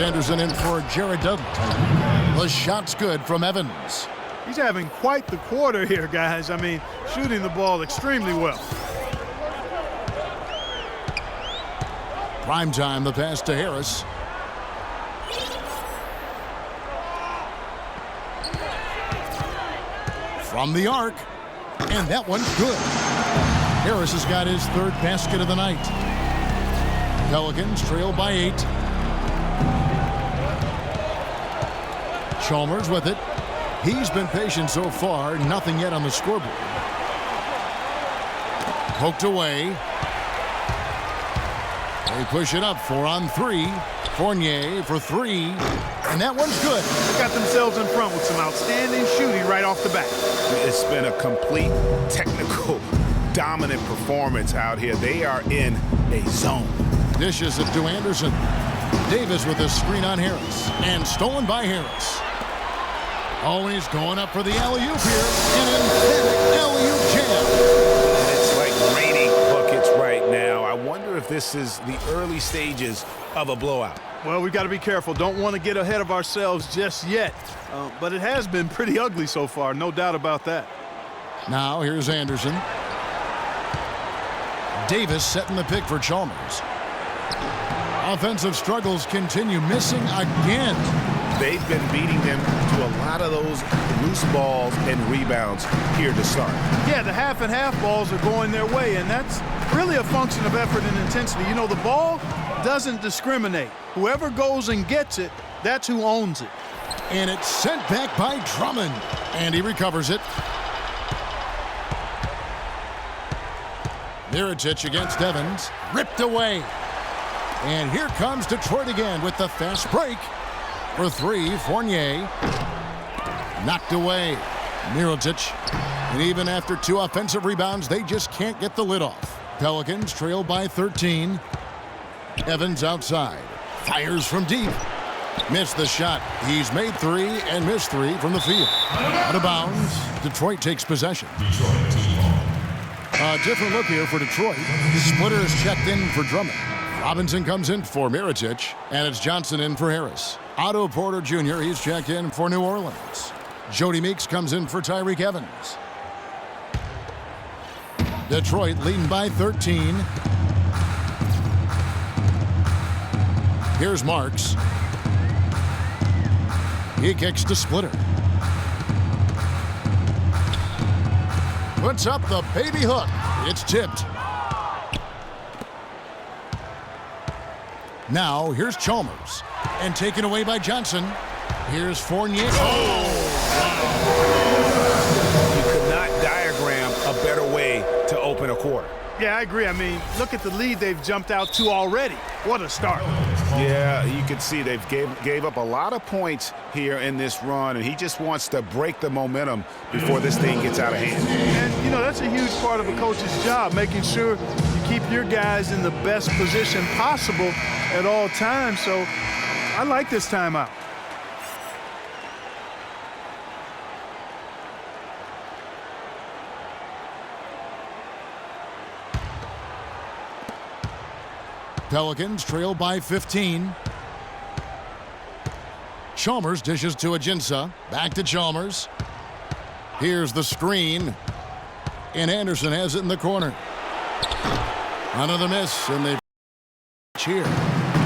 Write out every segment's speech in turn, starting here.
Anderson in for Jared Dudley. The shot's good from Evans. He's having quite the quarter here, guys. I mean, shooting the ball extremely well. Prime time, the pass to Harris. From the arc, and that one's good. Harris has got his third basket of the night. Pelicans trail by 8. Chalmers with it. He's been patient so far, nothing yet on the scoreboard. Poked away. They push it up 4 on 3. Fournier for 3, and that one's good. They got themselves in front with some outstanding shooting right off the bat. It's been a complete technical dominant performance out here. They are in a zone. Dishes it to Anderson. Davis with a screen on Harris, and stolen by Harris. Always going up for the alley-oop here. An emphatic alley-oop jam. It's like raining buckets right now. I wonder if this is the early stages of a blowout. Well, we've got to be careful. Don't want to get ahead of ourselves just yet. But it has been pretty ugly so far, no doubt about that. Now here's Anderson. Davis setting the pick for Chalmers. Offensive struggles continue, missing again. They've been beating them to a lot of those loose balls and rebounds here to start. Yeah, the half and half balls are going their way, and that's really a function of effort and intensity. You know, the ball doesn't discriminate. Whoever goes and gets it, that's who owns it. And it's sent back by Drummond, and he recovers it. Mirotic against Evans, ripped away. And here comes Detroit again with the fast break. For 3, Fournier. Knocked away. Mirotic. And even after 2 offensive rebounds, they just can't get the lid off. Pelicans trail by 13. Evans outside. Fires from deep. Missed the shot. He's made 3 and missed 3 from the field. Out of bounds. Detroit takes possession. A different look here for Detroit. Splitter is checked in for Drummond. Robinson comes in for Mirotic, and it's Johnson in for Harris. Otto Porter Jr., he's checked in for New Orleans. Jody Meeks comes in for Tyreke Evans. Detroit leading by 13. Here's Marks. He kicks to Splitter. Puts up the baby hook. It's tipped. Now, here's Chalmers. And taken away by Johnson. Here's Fournier. Oh! You could not diagram a better way to open a quarter. Yeah, I agree. I mean, look at the lead they've jumped out to already. What a start. Yeah, you can see they've gave up a lot of points here in this run, and he just wants to break the momentum before this thing gets out of hand. And, you know, that's a huge part of a coach's job, making sure you keep your guys in the best position possible at all times. So I like this timeout. Pelicans trail by 15. Chalmers dishes to Ajinça. Back to Chalmers. Here's the screen. And Anderson has it in the corner. Another miss, and they cheer.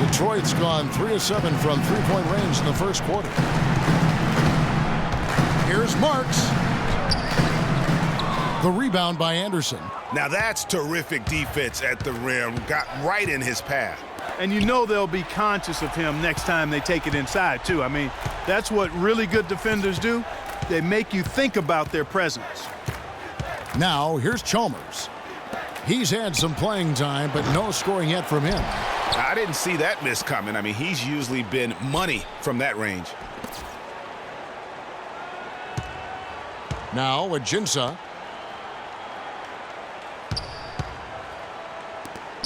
Detroit's gone 3 of 7 from three-point range in the first quarter. Here's Marks. The rebound by Anderson. Now that's terrific defense at the rim. Got right in his path. And you know they'll be conscious of him next time they take it inside, too. I mean, that's what really good defenders do. They make you think about their presence. Now, here's Chalmers. He's had some playing time, but no scoring yet from him. I didn't see that miss coming. I mean, he's usually been money from that range. Now, Ajinça.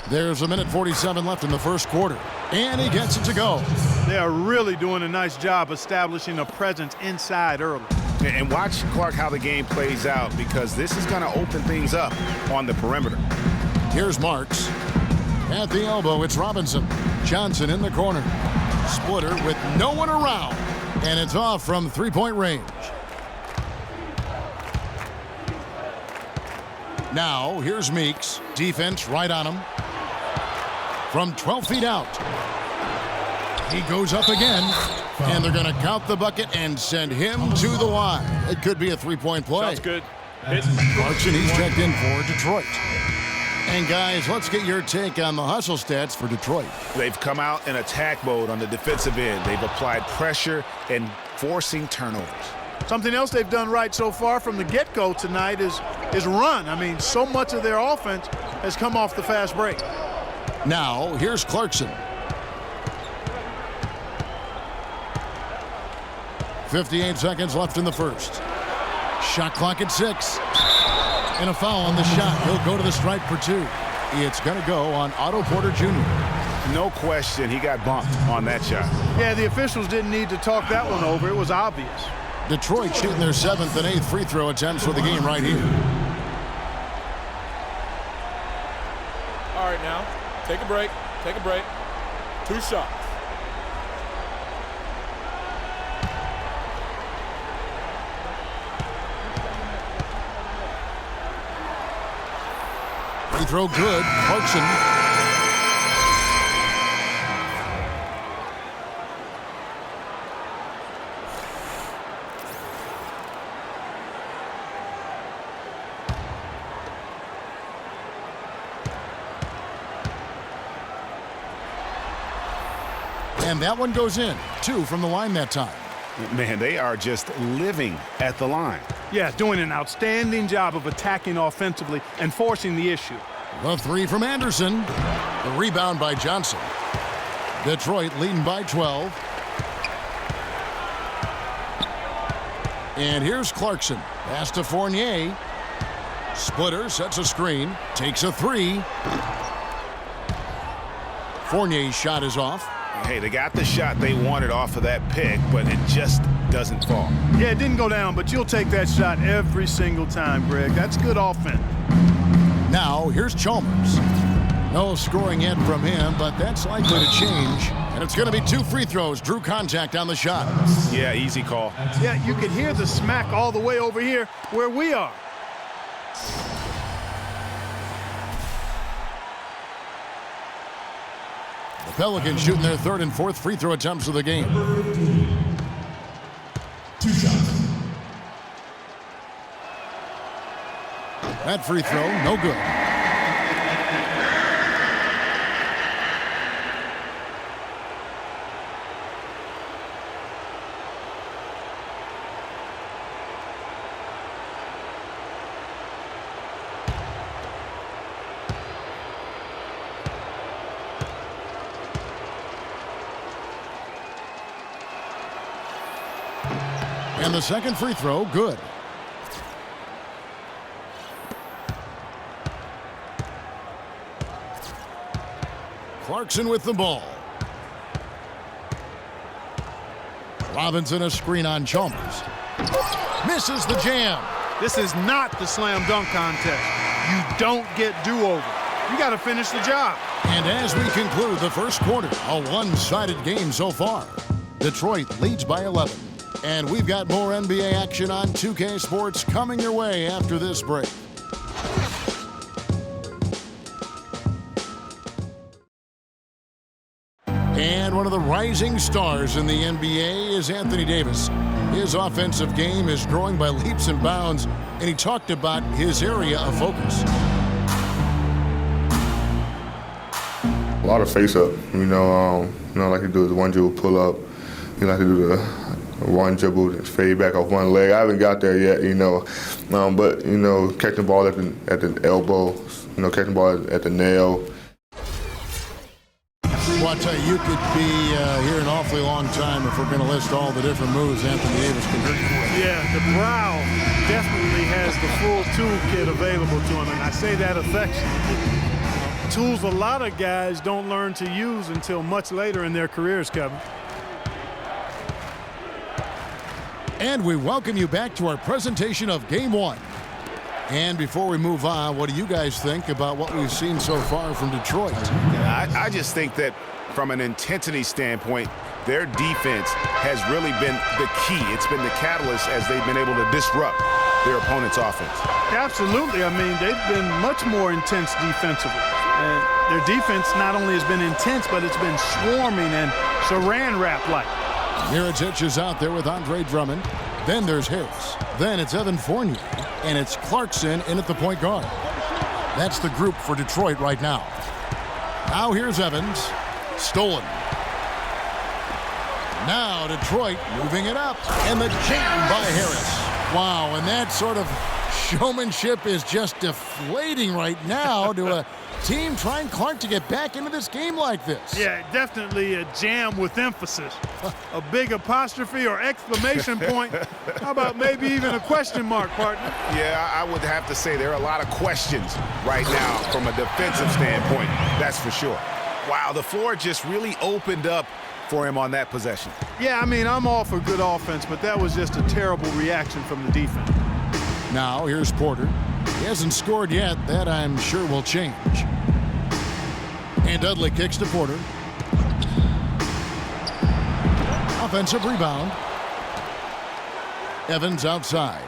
There's 1:47 left in the first quarter, and he gets it to go. They are really doing a nice job establishing a presence inside early. And watch, Clark, how the game plays out, because this is going to open things up on the perimeter. Here's Marks. At the elbow, it's Robinson. Johnson in the corner. Splitter with no one around. And it's off from three-point range. Now, here's Meeks. Defense right on him. From 12 feet out. He goes up again. And they're going to count the bucket and send him to the line. It could be a three-point play. That's good. Clarkson, he's checked in for Detroit. And guys, let's get your take on the hustle stats for Detroit. They've come out in attack mode on the defensive end. They've applied pressure and forcing turnovers. Something else they've done right so far from the get-go tonight is run. I mean, so much of their offense has come off the fast break. Now, here's Clarkson. 58 seconds left in the first. Shot clock at 6. And a foul on the shot. He'll go to the stripe for 2. It's going to go on Otto Porter Jr. No question, he got bumped on that shot. Yeah, the officials didn't need to talk that one over. It was obvious. Detroit shooting their 7th and 8th free throw attempts for the game right here. All right, now, take a break. Take a break. 2 shots. Free throw good. Clarkson. And that one goes in. 2 from the line that time. Man, they are just living at the line. Yeah, doing an outstanding job of attacking offensively and forcing the issue. The 3 from Anderson. The rebound by Johnson. Detroit leading by 12. And here's Clarkson. Pass to Fournier. Splitter sets a screen. Takes a 3. Fournier's shot is off. Hey, they got the shot they wanted off of that pick, but it just doesn't fall. Yeah, it didn't go down, but you'll take that shot every single time, Greg. That's good offense. Now, here's Chalmers. No scoring yet from him, but that's likely to change. And it's going to be 2 free throws. Drew contact on the shot. Yeah, easy call. Yeah, you can hear the smack all the way over here where we are. The Pelicans shooting their 3rd and 4th free throw attempts of the game. 2 shots. That free throw, no good. And the second free throw, good. Clarkson with the ball. Robinson a screen on Chalmers. Misses the jam. This is not the slam dunk contest. You don't get do-over. You got to finish the job. And as we conclude the first quarter, a one-sided game so far. Detroit leads by 11. And we've got more NBA action on 2K Sports coming your way after this break. And one of the rising stars in the NBA is Anthony Davis. His offensive game is growing by leaps and bounds, and he talked about his area of focus. A lot of face-up, like you do the one dribble pull-up. You like to do the one dribble, fade back off one leg. I haven't got there yet, but catching the ball at the elbow, catching the ball at the nail. Well, I tell you could be here an awfully long time if we're going to list all the different moves Anthony Davis can hurt you with. Yeah, the brow definitely has the full toolkit available to him, and I say that affectionately. Tools a lot of guys don't learn to use until much later in their careers, Kevin. And we welcome you back to our presentation of Game 1. And before we move on, what do you guys think about what we've seen so far from Detroit? I just think that from an intensity standpoint, their defense has really been the key. It's been the catalyst as they've been able to disrupt their opponent's offense. Absolutely. I mean, they've been much more intense defensively. And their defense not only has been intense, but it's been swarming and saran wrap-like. Mirotic is out there with Andre Drummond. Then there's Harris. Then it's Evan Fournier. And it's Clarkson in at the point guard. That's the group for Detroit right now. Now here's Evans. Stolen. Now Detroit moving it up. And the jam by Harris. Wow, and that sort of showmanship is just deflating right now to a team trying Clark to get back into this game like this. Yeah, definitely a jam with emphasis. A big apostrophe or exclamation point. How about maybe even a question mark, partner? Yeah, I would have to say there are a lot of questions right now from a defensive standpoint. That's for sure. Wow, the floor just really opened up for him on that possession. Yeah, I mean, I'm all for good offense, but that was just a terrible reaction from the defense. Now here's Porter. He hasn't scored yet. That I'm sure will change. And Dudley kicks to Porter. Offensive rebound. Evans outside.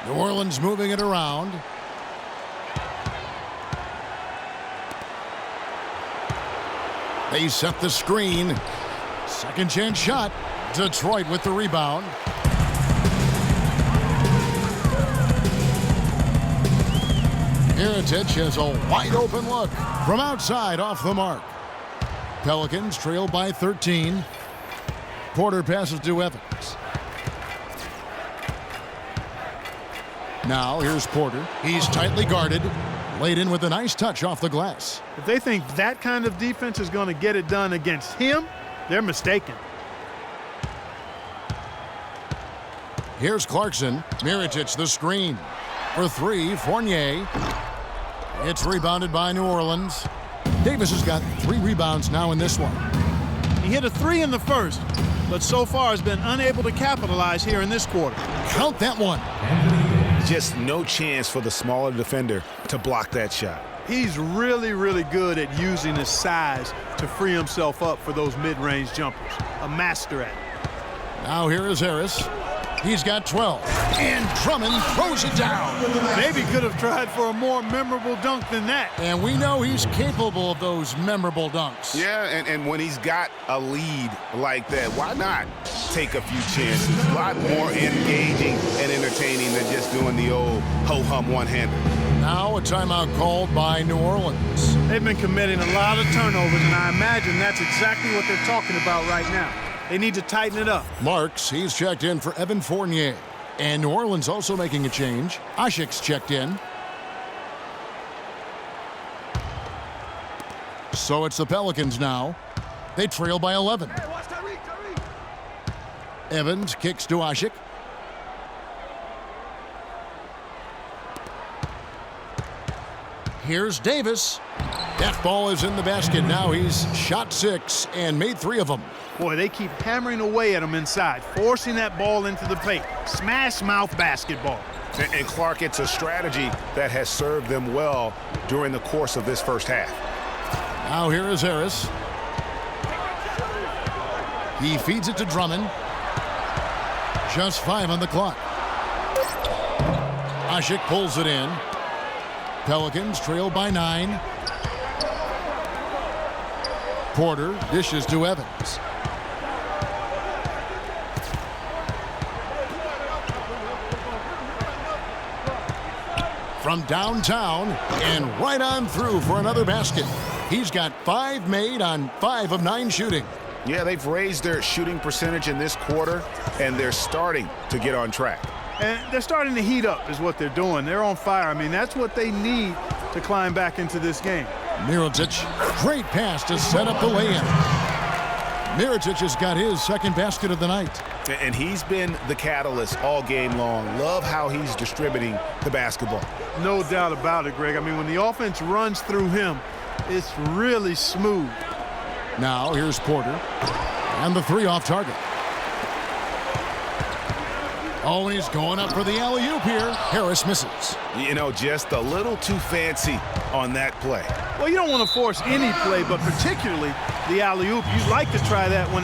New Orleans moving it around. They set the screen. Second chance shot. Detroit with the rebound. Mirotic has a wide open look from outside off the mark. Pelicans trail by 13. Porter passes to Evans. Now here's Porter. He's tightly guarded. Laid in with a nice touch off the glass. If they think that kind of defense is going to get it done against him, they're mistaken. Here's Clarkson. Mirotic the screen. For three, Fournier. It's rebounded by New Orleans. Davis has got 3 rebounds now in this one. He hit a 3 in the first, but so far has been unable to capitalize here in this quarter. Count that one. Just no chance for the smaller defender to block that shot. He's really, really good at using his size to free himself up for those mid-range jumpers. A master at it. Now here is Harris. He's got 12. And Drummond throws it down. Maybe could have tried for a more memorable dunk than that. And we know he's capable of those memorable dunks. Yeah, and when he's got a lead like that, why not take a few chances? A lot more engaging and entertaining than just doing the old ho-hum one-hander. Now a timeout called by New Orleans. They've been committing a lot of turnovers, and I imagine that's exactly what they're talking about right now. They need to tighten it up. Marks, he's checked in for Evan Fournier. And New Orleans also making a change. Ashik's checked in. So it's the Pelicans now. They trail by 11. Evans kicks to Ashik. Here's Davis. That ball is in the basket. Now he's shot 6 and made 3 of them. Boy, they keep hammering away at him inside, forcing that ball into the paint. Smash mouth basketball. And Clark, it's a strategy that has served them well during the course of this first half. Now here is Harris. He feeds it to Drummond. Just 5 on the clock. Ashik pulls it in. Pelicans trail by 9. Porter dishes to Evans. From downtown and right on through for another basket. He's got 5 made on 5 of 9 shooting. Yeah, they've raised their shooting percentage in this quarter, and they're starting to get on track. And they're starting to heat up is what they're doing. They're on fire. I mean, that's what they need to climb back into this game. Mirotic, great pass to set up the lay-in. Mirotic has got his second basket of the night. And he's been the catalyst all game long. Love how he's distributing the basketball. No doubt about it, Greg. I mean, when the offense runs through him, it's really smooth. Now here's Porter. And the 3 off target. Oh, and he's going up for the alley-oop here. Harris misses. You know, just a little too fancy on that play. Well, you don't want to force any play, but particularly the alley-oop. You'd like to try that when it's